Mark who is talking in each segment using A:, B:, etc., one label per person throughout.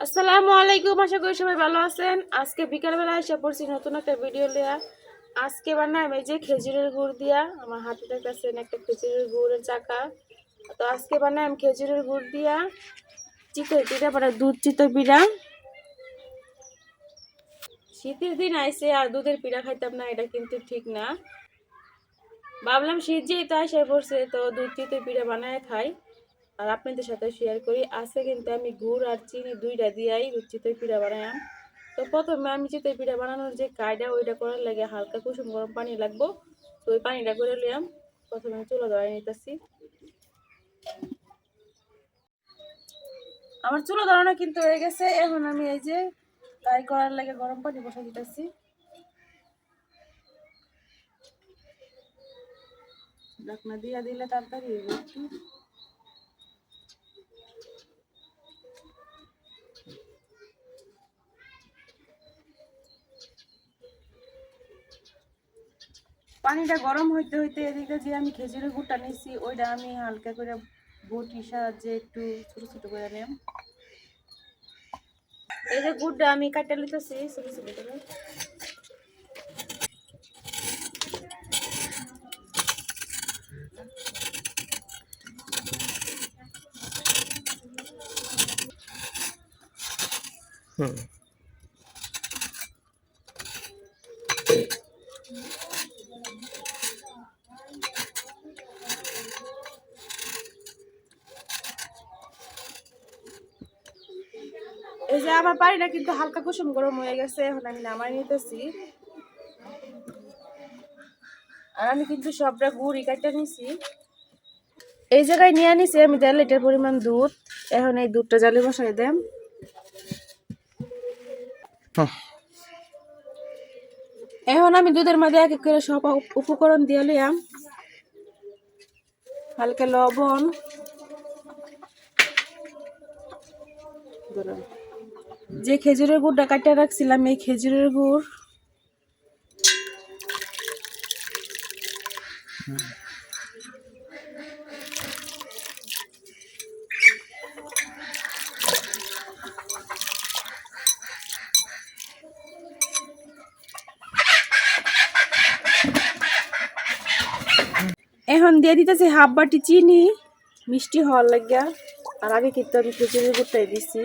A: আসসালামু আলাইকুম, আশা করি সবাই ভালো আছেন। আজকে বিকালবেলা এসে পড়ছি নতুন একটা ভিডিও লিয়া। আজকে বানাই এই যে খেজুরের গুড় দিয়া, আমার হাতে দেখতেছেন একটা খেজুরের গুড়ের চাকা। তো আজকে বানাই আমি খেজুরের গুড় দিয়া চিতই পিঠা, মানে দুধ চিতই পিঠা। শীতের দিন আইসে আর দুধের পিঠা খাইতাম না, এটা কিন্তু ঠিক না। ভাবলাম শীত যেহেতু আসে পড়ছে তো দুধ চিতই পিঠা বানায় খাই আর আপনাদের সাথে শেয়ার করি। আজকে কিন্তু আমি গুড় আর চিনি দুইটা দিয়াই দুধ চিতই পিঠা বানাইলাম। তো প্রথমে আমি চিতই পিঠা বানানোর যে কায়দা ওইটা করার লাগে হালকা কুসুম গরম পানি লাগবো। তো ওই পানিটা করে নিলাম। প্রথমে আমি চুলা ধরাই নিতেছি। আমার চুলা ধরানো কিন্তু হয়ে গেছে। এখন আমি এই যে কাই করার লাগে গরম পানি বসে দিতেছি। ঢাকনা দিয়া দিলে তাড়াতাড়ি হইবে একটু। পানিটা গরম হইতে হইতে এদিকে যে আমি খেজুরের গুড়টা নিছি ওইটা আমি হালকা করে বটির সাহায্যে একটু ছোট ছোট করে নিলাম। এই যে গুড়টা আমি কাটা লিতেছি ছোট ছোট করে। এই যে আমার পানিটা কিন্তু হালকা কুসুম গরম হয়ে গেছে, এখন আমি নামাই নিতেছি। আর আমি কিন্তু সবটা গুড় কাটা নিছি। এই জায়গায় নিয়ে নিছি আমি 1.5 লিটার পরিমাণ দুধ। এখন এই দুধটা জালি বসাই দেম। এখন আমি দুধের মধ্যে এক এক করে সব উপকরণ দিয়ে লিয়াম। হালকা লবণ, যে খেজুরের গুড়টা কাটিয়ে রাখছিলাম এই খেজুরের গুড়, এখন দিয়ে দিতেছি হাফ বাটি চিনি মিষ্টি হওয়ার লাগিয়া। আর আগে কিন্তু আমি খেজুরের গুড়টাই দিছি।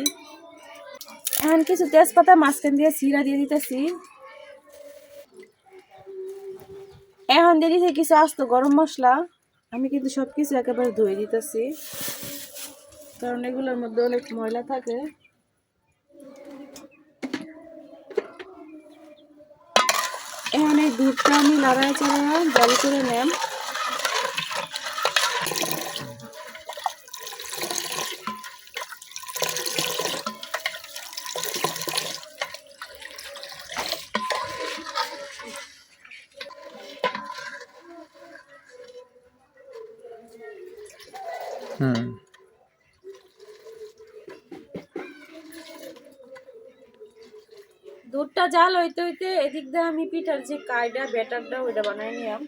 A: এখন কিছু তেজপাতা মাঝখান দিয়ে চিরা দিয়ে দিতেছি। এখন দিয়ে দিতেছি কিছু আস্ত গরম মশলা। আমি কিন্তু সবকিছু একেবারে ধুয়ে দিতেছি, কারণ এগুলোর মধ্যে অনেক ময়লা থাকে। এখন এই দুধটা আমি নাড়ায় চাড়ায় জল করে নেম। দুধটা জাল হইতে হইতে এদিক দিয়ে আমি পিঠার যে কায়দা ব্যাটারটা ওইটা বানাই নিলাম।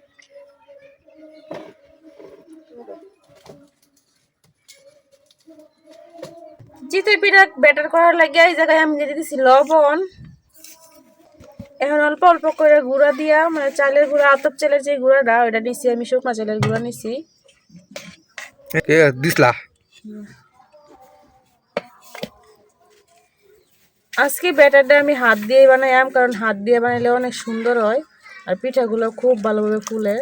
A: চিতই পিঠা ব্যাটার করার লাগে এই জায়গায় আমি দিয়ে দিতেছি লবণ। এখন অল্প অল্প করে গুঁড়া দিয়া, মানে চালের গুঁড়া, আতপ চালের যে গুঁড়াটা ওইটা নিছি আমি, শুকনা চালের গুঁড়া নিছি।
B: দিসলা
A: আজকে ব্যাটারটা আমি হাত দিয়ে বানাইলাম, কারণ হাত দিয়ে বানাইলে অনেক সুন্দর হয় আর পিঠাগুলো খুব ভালোভাবে ফুলে।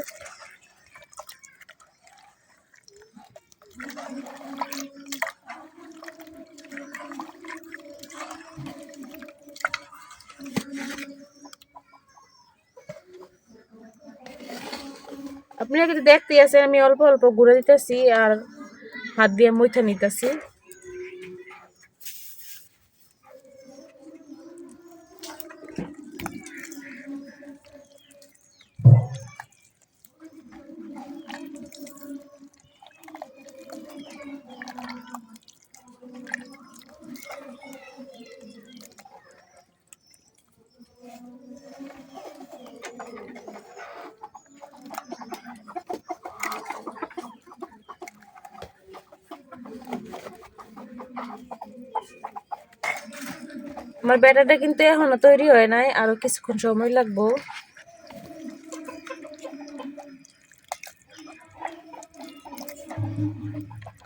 A: আপনারা কিন্তু দেখতেই আছেন আমি অল্প অল্প গুঁড়া দিতেছি আর হাত দিয়ে মুইঠা নিতেছি। আমার ব্যাটারটা কিন্তু এখনো তৈরি হয় নাই, আরো কিছুক্ষণ সময় লাগবো।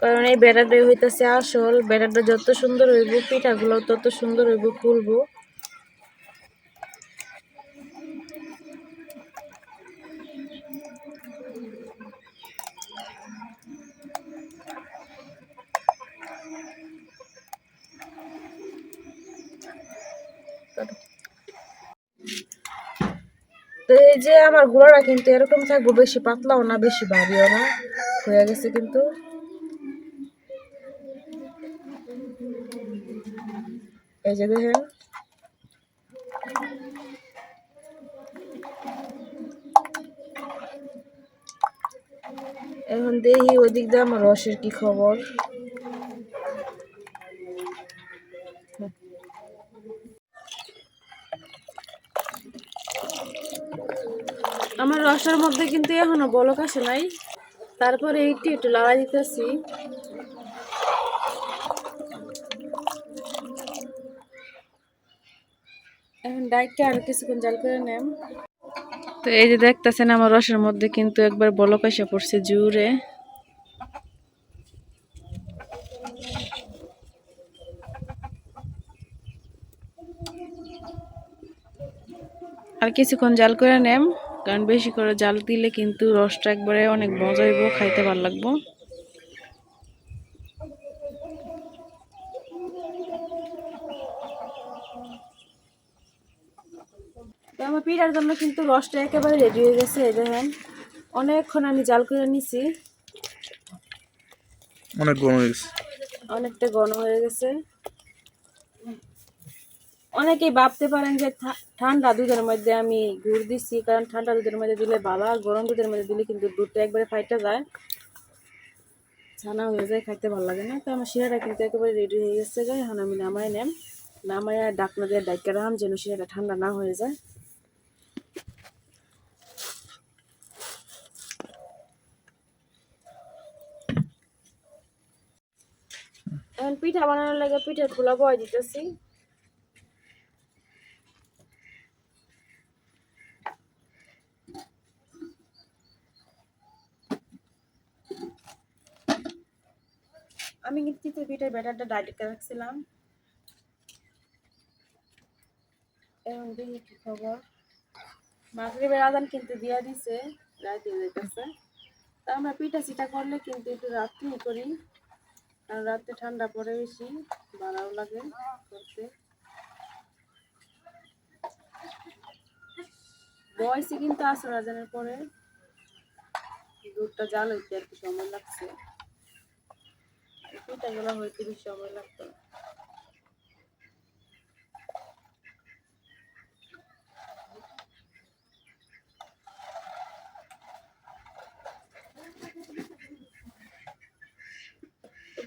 A: কারণ এই ব্যাটারটাই হইতেছে আসল। ব্যাটারটা যত সুন্দর হইব পিঠাগুলো তত সুন্দর হইব, ফুলবো। তো এই যে আমার গুঁড়োটা কিন্তু এরকম থাকবো, বেশি পাতলাও না বেশি ভারীও না, হয়ে গেছে কিন্তু। এই যে দেখেন, এখন দেখি ওদিক দিয়ে আমার রসের কি খবর। আমার রসের মধ্যে কিন্তু এখনো বলক আসে নাই, তারপরে একটু একটু লড়াই দিতেছি। এখন ডাইটটা আর কিছুক্ষণ জাল করে নেম। তো এই যে দেখতেছেন আমার রসের মধ্যে কিন্তু একবার বলক এসে পড়ছে জুড়ে। আর কিছুক্ষণ জাল করে নেম, কারণ বেশি করে জাল দিলে কিন্তু রসটা একবারে অনেক মজা হইব, খাইতে ভালো লাগবো। তো আমার পিঠার জন্য কিন্তু রসটা একেবারে রেডি হয়ে গেছে। এই দেখেন অনেকক্ষণ আমি জাল করে নিছি, অনেকটা ঘন হয়ে গেছে। অনেকেই ভাবতে পারেন যে ঠান্ডা দুধের মধ্যে আমি গুড় দিচ্ছি, কারণ ঠান্ডা দুধের মধ্যে দিলে ভালো, আর গরম দুধের মধ্যে দিলে কিন্তু দুধটা একবারে ফাইটা যায়, ছানা হয়ে যায়, খাইতে ভালো লাগে না। তো আমার শিরাটা কিন্তু একেবারে রেডি হয়ে গেছে। এখন আমি নামাই নেম, নামাইয়া ডাকনা দিয়ে ডাইকা রাখলাম যেন শিরাটা ঠান্ডা না হয়ে যায়। এখন পিঠা বানানোর লাগে পিঠার খোলা বয় দিতেছি। আমি কিন্তু পিঠার ব্যাটারটা ডাইরেক্ট রাখছিলাম। এখন দেখি কি খবর, মাগরিবের আজান কিন্তু দিয়া দিছে, রাত হয়ে যাইতেছে। তা আমরা পিঠা চিটা করলে কিন্তু একটু রাত্রেই করি, কারণ রাতে ঠান্ডা পড়ে বেশি, ভালোও লাগে করতে। বয়সে কিন্তু আসর আজানের পরে দুধটা জাল হইতে আর কি সময় লাগছে, পিঠাগুলো হইতে বেশি সময় লাগতো না।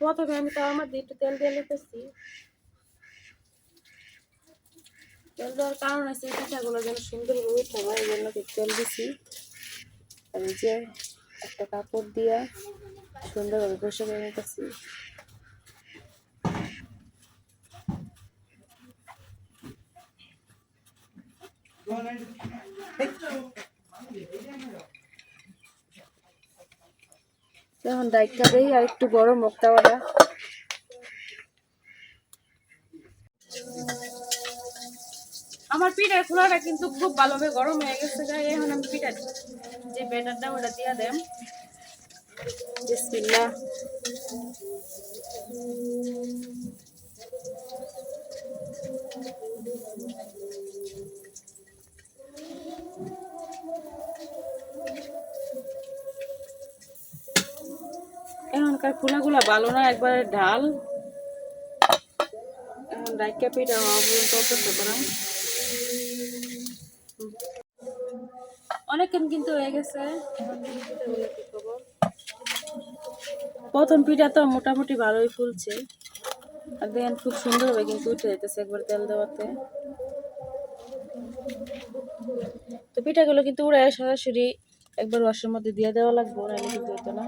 A: প্রথমে আমি তার মধ্যে একটু তেল দিয়ে নিতেছি। তেল দেওয়ার কারণ আছে পিঠাগুলো যেন সুন্দরভাবে উঠে হয়, এই জন্য তেল দিছি। আর এই যে একটা কাপড় দিয়ে সুন্দরভাবে বসে করে নিতেছি। এখন ডাইটটা দেই আর একটু গরম হোক তাওয়াটা। আমার পিঠার খোলাটা কিন্তু খুব ভালোভাবে গরম হয়ে গেছে। এখন আমি পিঠার যে ব্যাটারটা ওটা দিয়ে দেম। বিসমিল্লাহ। এখনকার খোলাগুলা ভালো না, একবারে ঢাল। এখন ডাইকা পিঠা হওয়া পর্যন্ত অপেক্ষা করাম। অনেকক্ষণ কিন্তু হয়ে গেছে। প্রথম পিঠা তো মোটামুটি ভালোই ফুলছে, আর দেখেন খুব সুন্দর হবে কিন্তু উঠে যেতেছে একবার তেল দেওয়াতে। তো পিঠাগুলো কিন্তু উড়ে সরাসরি একবার রসের মধ্যে দিয়ে দেওয়া লাগবে, নাহলে কিন্তু হতো না।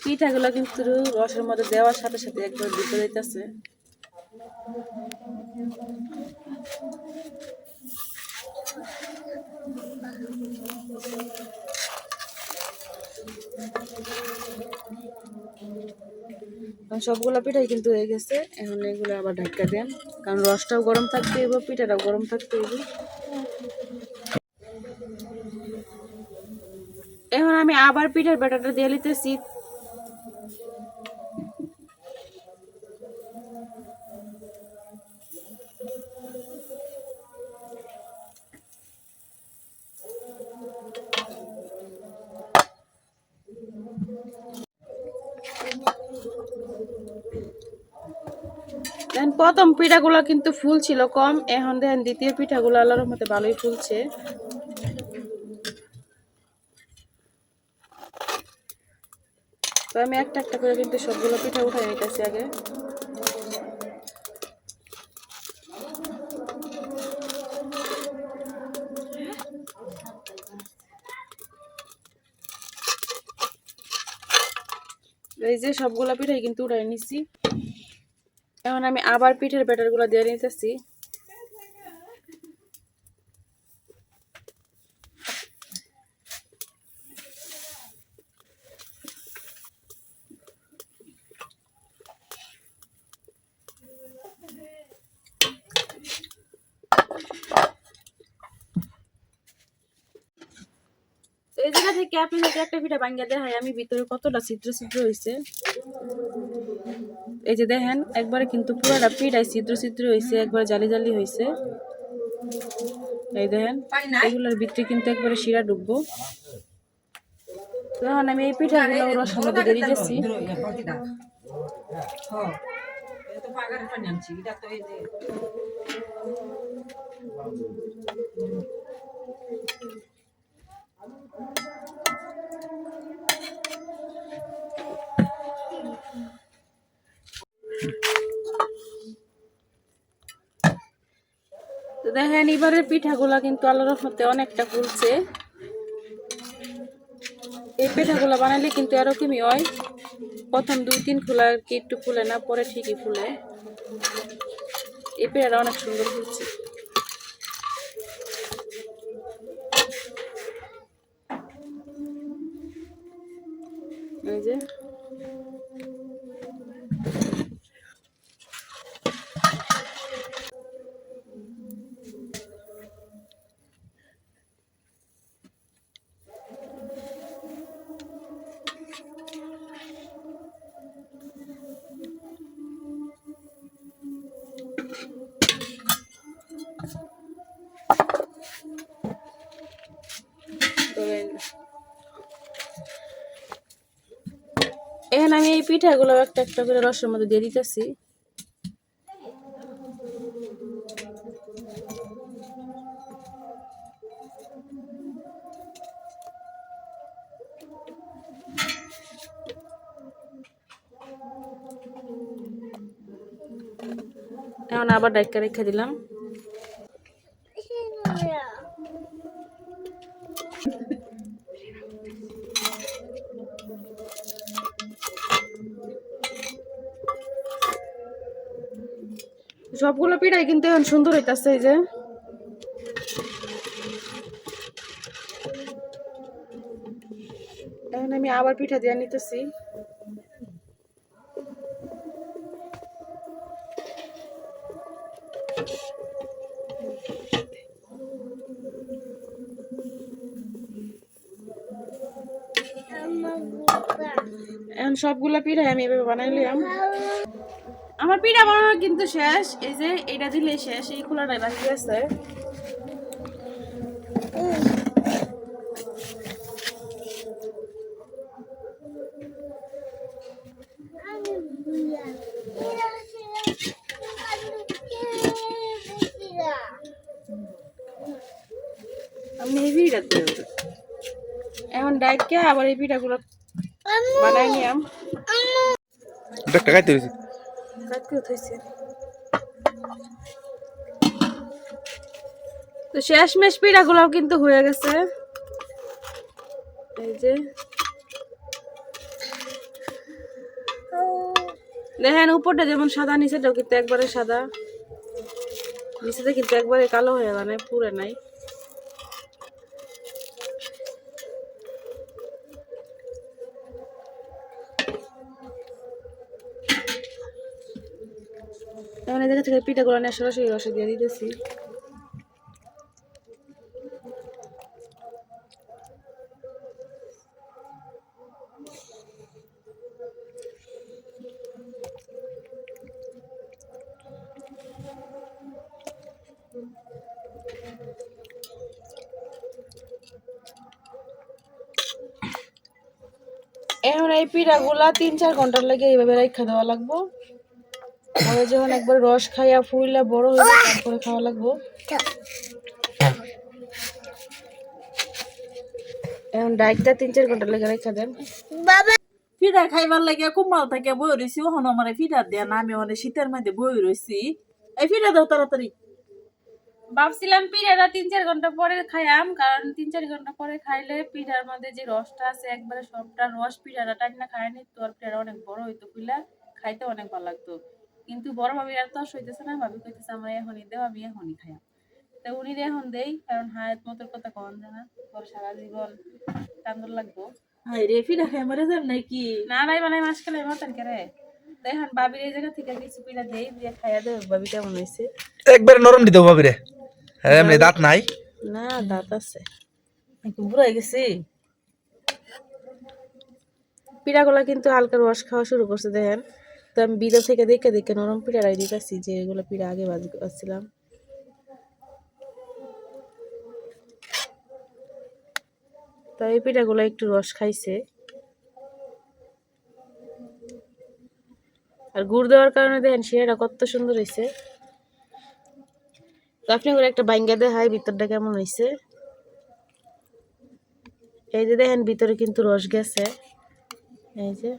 A: পিঠাগুলো কিন্তু রসের মধ্যে দেওয়ার সাথে সাথে একবার ভিতরে দিতেছে। সবগুলা পিঠাই কিন্তু হয়ে গেছে। এখন এগুলো আবার ঢাকা দেন, কারণ রসটাও গরম থাকতে হইব, পিঠাটাও গরম থাকতে হইব। এখন আমি আবার পিঠার ব্যাটারটা দিয়ে নিতেছি। প্রথম পিঠাগুলো কিন্তু ফুল ছিল কম, এখন দেখেন দ্বিতীয় পিঠাগুলো আল্লাহর রহমতে ভালোই ফুলছে। তো আমি একটা একটা করে কিন্তু সবগুলো পিঠা উঠাই নিতেছি আগে। এই যে সবগুলা পিঠাই কিন্তু উঠাই নিচ্ছি। এখন আমি আবার পিঠের ব্যাটারগুলো দিয়ে নিতেছি। এই জায়গা থেকে আপনাদেরকে একটা পিঠা ভাঙ্গা দেখাই আমি ভিতরে কতটা ছিদ্র ছিদ্র হয়েছে। এই যে দেখেন একবারে কিন্তু পুরোটা পিঠাই ছিদ্র ছিদ্র হয়েছে, একবারে জালি জালি হয়েছে। এই দেখেন এগুলোর ভিতরে কিন্তু একবারে শিরা ডুববো। তখন আমি এই পিঠাগুলো রসের মধ্যে দিয়ে দিয়েছি। তো দেখেন এবারের পিঠাগুলা কিন্তু আল্লাহর রহমতে অনেকটা ফুলছে। এই পিঠাগুলা বানালে কিন্তু এরকমই হয়, প্রথম 2-3 ফুলা আর কি একটু ফুলে না, পরে ঠিকই ফুলে। এই পিঠাটা অনেক সুন্দর ফুলছে। এই যে এখন আমি এই পিঠাগুলো একটা একটা করে রসের মধ্যে দিয়ে দিতেছি। এখন আবার ডাইকা রেখে দিলাম। সবগুলো পিঠাই কিন্তু এখন সুন্দর হইতাছে। এই যে এখন আমি আবার পিঠা দিয়ে নিতেছি। এখন সবগুলো পিঠাই আমি এভাবে বানাইলাম। আমার পিঠা বানানো কিন্তু শেষ। এই যে এটা দিলে শেষ, এই খোলাটাই বাকি আছে। আমি এই পিঠাতে এখন ডাইকে আবার এই পিঠাগুলো বানাই নিলাম। তো শেষমেশ পিঠাগুলো কিন্তু হয়ে গেছে। এই যে দেখেন উপরটা যেমন সাদা, নিচেটাও কিন্তু একবারে সাদা, নিচেটা কিন্তু একবারে কালো হয়ে গেল, পুরে নাই। এখন এই জায়গা থেকে পিঠাগুলো নিয়ে সরাসরি রসে দিয়ে দিতেছি। এখন এই পিঠাগুলা 3-4 ঘন্টার লাগে এইভাবে রাখা দেওয়া লাগবো। পরে যখন একবার রস খাইয়া ফুইলা বড় হইবে তারপরে খাওয়া লাগবো। এখন ডাইটটা 3-4 ঘন্টার লাগে রাখা দেন।
B: পিঠা খাইবার লাগে কুম্বাল থেকে বই রয়েছি, ওখানে আমার পিঠা দেয়া না, আমি অনেক শীতের মধ্যে বই রয়েছি। এই পিঠা দাও তাড়াতাড়ি।
A: ভাবছিলাম পিঠাটা 3-4 ঘন্টা পরে খাইয়াম, কারণ 3-4 ঘন্টা পরে খাইলে পিঠার মধ্যে যে রসটা আছে একবারে সবটা রস পিঠাটা টাইনা খায়নি তো, আর পিঠাটা অনেক বড় হইতো, খুলে খাইতে অনেক ভালো লাগতো। কিন্তু বড় ভাবি আর তো হইতেছে না, ভাবি কইতেছে আমরা এখনই দেও, আমি এখনই খাইয়াম। তো উনি এখন দেই, কারণ হায়াত মতোর কথা কন জানা, তোর সারা জীবন টান্দর লাগবো।
B: হাই রে, পিঠা খাই মরে যান নাকি?
A: না নাই মানে মাস খেলে মাতার কেরে। তো এখন ভাবির এই জায়গা থেকে কিছু পিঠা দেই, দিয়ে খাইয়া দেব, ভাবি কেমন হয়েছে।
C: একবারে নরম দিতে ভাবি রে। হ্যাঁ এমনি দাঁত নাই?
A: না দাঁত আছে।
B: একটু বুড়াই গেছি।
A: পিঠাগুলা কিন্তু হালকা রস খাওয়া শুরু করছে দেখেন। তো আমি ভিতর থেকে দেখে দেখে নরম পিঠারাই দিতেছি, যে এগুলো পিঠা আগে বাজছিলাম। তো এই পিঠাগুলো একটু রস খাইছে, আর গুড় দেওয়ার কারণে দেখেন শিরাটা কত সুন্দর হয়েছে। তো আপনি করে একটা বাইঙ্গা দেখাই ভিতরটা কেমন হয়েছে। এই যে দেখেন ভিতরে কিন্তু রস গেছে, এই যে।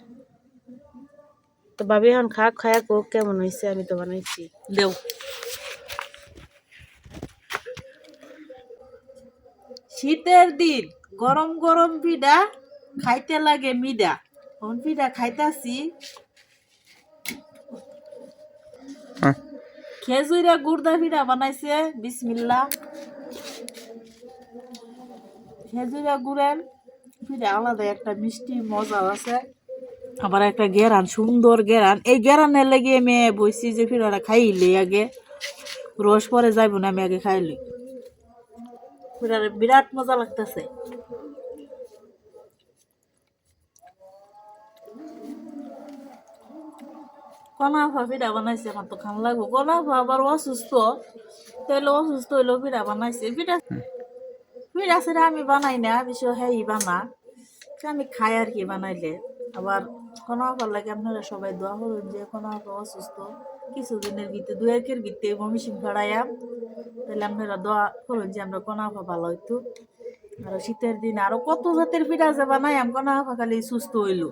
A: তো ভাবি এখন খায়া কোক কেমন হয়েছে, আমি তো বানাইছি।
B: দেও। শীতের দিন গরম গরম পিঠা খাইতে লাগে মিডা। কোন পিঠা খাইতাছি খেজুরে গুড়দা পিঠা বানাইছে, বিসমিল্লাহ। খেজুরে গুড়ের পিঠা আলাদা একটা মিষ্টি মজা আছে, আবার একটা গেরান, সুন্দর গেরান। এই গেরানের লেগে আমি বইছি যে পিঠাটা খাইলে আগে রস পরে যাইব না, আমি আগে খাইলি। পিঠাটা বিরাট মজা লাগতেছে। কনাফা পিঠা বানাইছে, আমার তো খান লাগবো। কনাফা আবার অসুস্থ, তাইলে অসুস্থ হইলেও পিঠা বানাইছে। পিঠা পিঠা সেটা আমি বানাই না, বেশি হ্যাঁ বানা, আমি খাই আর কি বানাইলে। আবার কনাফার লাগে আপনারা সবাই দোয়া করুন যে কনাফা অসুস্থ, কিছুদিনের ভিতরে 2-1 ভিতরে মমিসিং ফেড়াইয়াম, তাহলে আপনারা দোয়া করুন যে আমরা কনাফা ভালো হইতো। আর শীতের দিন আরো কত জাতের পিঠা যে বানাইয়াম, কনাফা খালি সুস্থ হইল।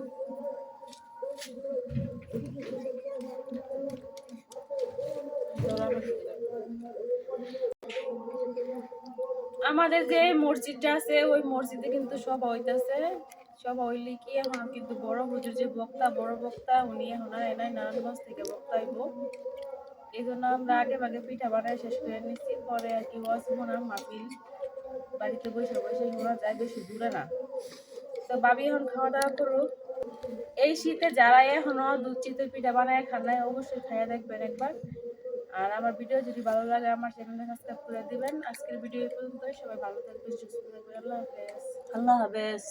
A: আমাদের যে মসজিদটা আছে ওই মসজিদে কিন্তু সভা হইতাছে। সভা হইলে কি এখন কিন্তু বড় হুজুর যে বক্তা, বড় বক্তা, উনি এখন আর এনাই নারায়ণগঞ্জ থেকে বক্তা আইব। এই জন্য আমরা আগে ভাগে পিঠা বানাই শেষ করে নিচ্ছি, পরে আর কি ওয়াজ শোনা মাহফিল বাড়িতে বসে বসে শোনা যায়, বেশি দূরে না। তো ভাবি এখন খাওয়া দাওয়া করুক। এই শীতে যারা এখনো দুধ চিতই পিঠা বানায় খান নাই, অবশ্যই খাইয়া দেখবেন একবার। আর আমার ভিডিও যদি ভালো লাগে আমার চ্যানেলটা সাবস্ক্রাইব করে দিবেন। আজকের ভিডিও এই পর্যন্তই, সবাই ভালো থাকবেন, সুস্থ থাকবেন, আল্লাহ হাফেজ।
B: আল্লাহ হাফেজ।